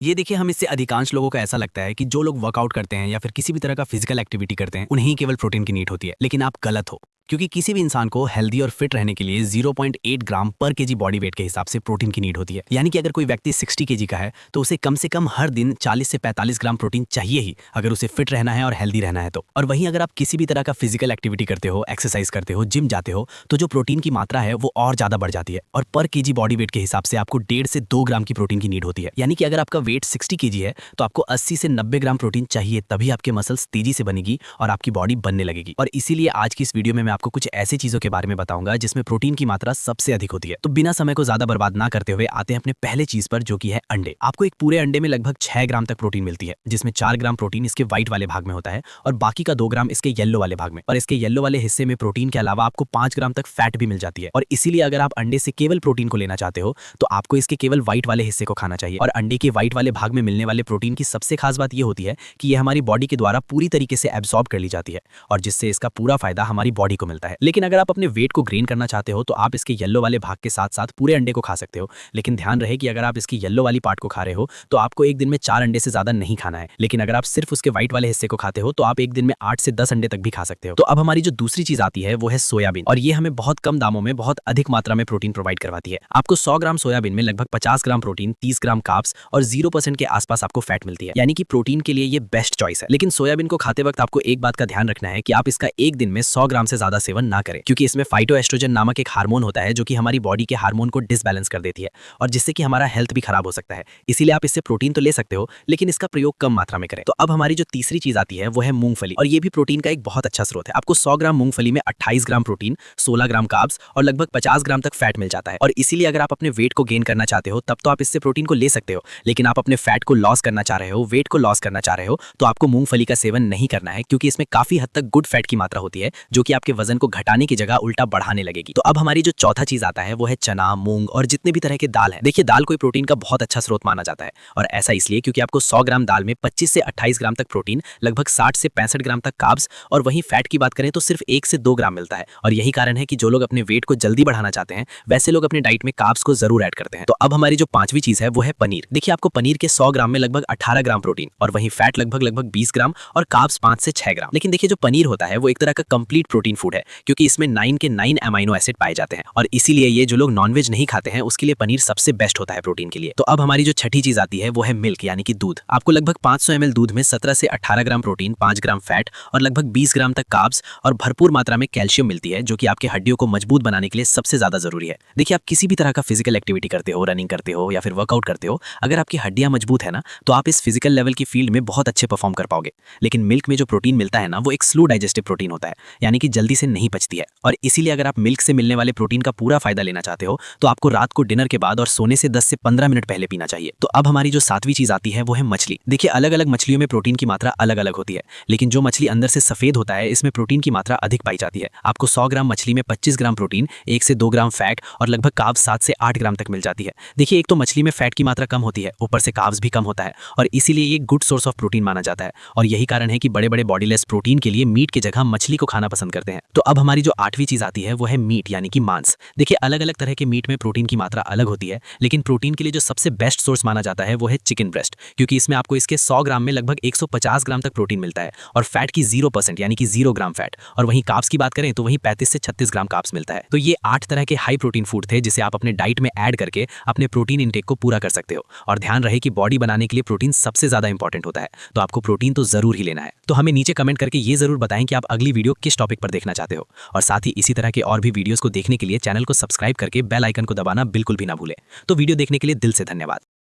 ये देखिए, हम इससे अधिकांश लोगों को ऐसा लगता है कि जो लोग वर्कआउट करते हैं या फिर किसी भी तरह का फिजिकल एक्टिविटी करते हैं उन्हें ही केवल प्रोटीन की नीड होती है, लेकिन आप गलत हो। क्योंकि किसी भी इंसान को हेल्दी और फिट रहने के लिए 0.8 ग्राम पर केजी बॉडी वेट के हिसाब से प्रोटीन की नीड होती है। यानी कि अगर कोई व्यक्ति 60 केजी का है तो उसे कम से कम हर दिन 40 से 45 ग्राम प्रोटीन चाहिए ही, अगर उसे फिट रहना है और हेल्दी रहना है तो। और वहीं अगर आप किसी भी तरह का फिजिकल एक्टिविटी करते हो, एक्सरसाइज करते हो, जिम जाते हो, तो जो प्रोटीन की मात्रा है वो और ज्यादा बढ़ जाती है और पर केजी बॉडी वेट के हिसाब से आपको 1.5 से 2 ग्राम की प्रोटीन की नीड होती है। यानी कि अगर आपका वेट 60 केजी है तो आपको 80 से 90 ग्राम प्रोटीन चाहिए, तभी आपके मसल्स तेजी से बनेगी और आपकी बॉडी बनने लगेगी। और इसीलिए आज की इस वीडियो में मैं आपको कुछ ऐसी चीजों के बारे में बताऊंगा जिसमें प्रोटीन की मात्रा सबसे अधिक होती है। तो बिना समय को ज्यादा बर्बाद ना करते हुए आते हैं अपने पहले चीज पर, जो कि है अंडे। आपको एक पूरे अंडे में लगभग 6 ग्राम तक प्रोटीन मिलती है, जिसमें 4 ग्राम प्रोटीन इसके व्हाइट वाले भाग में होता है और बाकी का 2 ग्राम इसके येलो वाले भाग में। और इसके येलो वाले हिस्से में प्रोटीन के अलावा आपको 5 ग्राम तक फैट भी मिल जाती है। और इसीलिए अगर आप अंडे से केवल प्रोटीन को लेना चाहते हो तो आपको इसके केवल व्हाइट वाले हिस्से को खाना चाहिए। और अंडे के व्हाइट वाले भाग में मिलने वाले प्रोटीन की सबसे खास बात यह होती है कि यह हमारी बॉडी के द्वारा पूरी तरीके से एब्सॉर्ब कर ली जाती है और जिससे इसका पूरा फायदा हमारी बॉडी को मिलता है। लेकिन अगर आप अपने वेट को गेन करना चाहते हो तो आप इसके येलो वाले भाग के साथ साथ पूरे अंडे को खा सकते हो। लेकिन ध्यान रहे कि अगर आप इसकी येलो वाली पार्ट को खा रहे हो तो आपको एक दिन में 4 अंडे से ज्यादा नहीं खाना है। लेकिन अगर आप सिर्फ उसके व्हाइट वाले हिस्से को खाते हो तो आप एक दिन में 8 से 10 अंडे तक भी खा सकते हो। तो अब हमारी जो दूसरी चीज आती है वो है सोयाबीन, और ये हमें बहुत कम दामों में बहुत अधिक मात्रा में प्रोटीन प्रोवाइड करवाती है। आपको 100 ग्राम सोयाबीन में लगभग 50 ग्राम प्रोटीन, 30 ग्राम कार्ब्स और 0% के आसपास आपको फैट मिलती है। यानी कि प्रोटीन के लिए ये बेस्ट चॉइस है। लेकिन सोयाबीन को खाते वक्त आपको एक बात का ध्यान रखना है कि आप इसका एक दिन में 100 ग्राम से ज्यादा सेवन ना करें, क्योंकि इसमें फाइटोएस्ट्रोजन नामक एक हार्मोन होता है जो कि हमारी बॉडी के हार्मोन को डिसबैलेंस कर देती है और जिससे कि हमारा हेल्थ भी खराब हो सकता है। इसीलिए आप इससे प्रोटीन तो ले सकते हो, लेकिन इसका प्रयोग कम मात्रा में करें। तो अब हमारी जो तीसरी चीज आती है वो है मूंगफली, और ये भी प्रोटीन का एक बहुत अच्छा स्रोत है। आपको 100 ग्राम मूंगफली में 28 ग्राम प्रोटीन, 16 ग्राम कार्ब्स और लगभग 50 ग्राम तक फैट मिल जाता है। और इसीलिए अगर आप अपने वेट को गेन करना चाहते हो तब तो आप इससे प्रोटीन को ले सकते हो, लेकिन आप अपने फैट को लॉस करना चाह रहे हो, वेट को लॉस करना चाह रहे हो, तो आपको मूंगफली का सेवन नहीं करना है, क्योंकि इसमें काफी हद तक गुड फैट की मात्रा होती है जो कि आपके वजन को घटाने की जगह उल्टा बढ़ाने लगेगी। तो अब हमारी जो चौथा चीज आता है वो है चना, मूंग और जितने भी तरह के दाल है। देखिए, दाल कोई प्रोटीन का बहुत अच्छा स्रोत माना जाता है, और ऐसा इसलिए क्योंकि आपको 100 ग्राम दाल में 25 से 28 ग्राम तक प्रोटीन, लगभग 60 से 65 ग्राम तक कार्ब्स और वहीं फैट की बात करें तो सिर्फ 1 से 2 ग्राम मिलता है। और यही कारण है कि जो लोग अपने वेट को जल्दी बढ़ाना चाहते हैं वैसे लोग अपनी डाइट में कार्ब्स को जरूर ऐड करते हैं। तो अब हमारी जो पांचवी चीज है वो है पनीर। देखिए, आपको पनीर के 100 ग्राम में लगभग 18 ग्राम प्रोटीन और वहीं फैट लगभग 20 ग्राम और कार्ब्स 5 से 6 ग्राम। लेकिन देखिए, जो पनीर होता है वो एक तरह का कंप्लीट प्रोटीन फूड है, क्योंकि इसमें 9 के 9 अमाइनो एसिड पाए जाते हैं और इसीलिए ये जो लोग नॉनवेज नहीं खाते हैं उसके लिए पनीर सबसे बेस्ट होता है प्रोटीन के लिए। तो अब हमारी जो छठी चीज आती है वो है मिल्क, यानी कि दूध। आपको लगभग 500 ml दूध में 17 से 18 ग्राम प्रोटीन, 5 ग्राम फैट और लगभग 20 ग्राम तक कार्ब्स और भरपूर मात्रा में कैल्शियम मिलती है, जो कि आपके हड्डियों को मजबूत बनाने के लिए सबसे ज्यादा जरूरी है। देखिए, आप किसी भी तरह का फिजिकल एक्टिविटी करते हो, रनिंग करते हो या फिर वर्कआउट करते हो, अगर आपकी हड्डियां मजबूत है ना तो आप इस फिजिकल लेवल की फील्ड में बहुत अच्छे परफॉर्म कर पाओगे। लेकिन मिल्क में जो प्रोटीन मिलता है ना वो एक स्लो डाइजेस्टिव प्रोटीन होता है, यानी कि जल्दी से नहीं पचती है। और इसीलिए अगर आप मिल्क से मिलने वाले प्रोटीन का पूरा फायदा लेना चाहते हो तो आपको रात को डिनर के बाद और सोने से 10 से 15 मिनट पहले पीना चाहिए। तो अब हमारी जो सातवीं चीज आती है वो है मछली। देखिए, अलग अलग मछलियों में प्रोटीन की मात्रा अलग अलग होती है, लेकिन जो मछली अंदर से सफेद होता है इसमें प्रोटीन की मात्रा अधिक पाई जाती है। आपको 100 ग्राम मछली में 25 ग्राम प्रोटीन, 1 से 2 ग्राम फैट और लगभग कार्ब्स 7 से 8 ग्राम तक मिल जाती है। देखिए, एक तो मछली में फैट की मात्रा कम होती है, ऊपर से कार्ब्स भी कम होता है और इसीलिए ये गुड सोर्स ऑफ प्रोटीन माना जाता है। और यही कारण है कि बड़े बड़े बॉडीलेस प्रोटीन के लिए मीट की जगह मछली को खाना पसंद करते हैं। तो अब हमारी जो आठवीं चीज आती है वो है मीट, यानी कि मांस। देखिए, अलग अलग तरह के मीट में प्रोटीन की मात्रा अलग होती है, लेकिन प्रोटीन के लिए जो सबसे बेस्ट सोर्स माना जाता है वो है चिकन ब्रेस्ट, क्योंकि इसमें आपको इसके 100 ग्राम में लगभग 150 ग्राम तक प्रोटीन मिलता है और फैट की 0% यानी कि 0 ग्राम फैट। और वहीं कार्ब्स की बात करें तो वहीं 35 से 36 ग्राम कार्ब्स मिलता है। तो ये 8 तरह के हाई प्रोटीन फूड थे जिसे आप अपने डाइट में ऐड करके अपने प्रोटीन इंटेक को पूरा कर सकते हो। और ध्यान रहे कि बॉडी बनाने के लिए प्रोटीन सबसे ज्यादा इंपॉर्टेंट होता है, तो आपको प्रोटीन तो जरूर ही लेना है। तो हमें नीचे कमेंट करके ये जरूर बताएं कि आप अगली वीडियो किस टॉपिक पर देखना चाहते हो, और साथ ही इसी तरह के और भी वीडियोस को देखने के लिए चैनल को सब्सक्राइब करके बेल आइकन को दबाना बिल्कुल भी ना भूलें। तो वीडियो देखने के लिए दिल से धन्यवाद।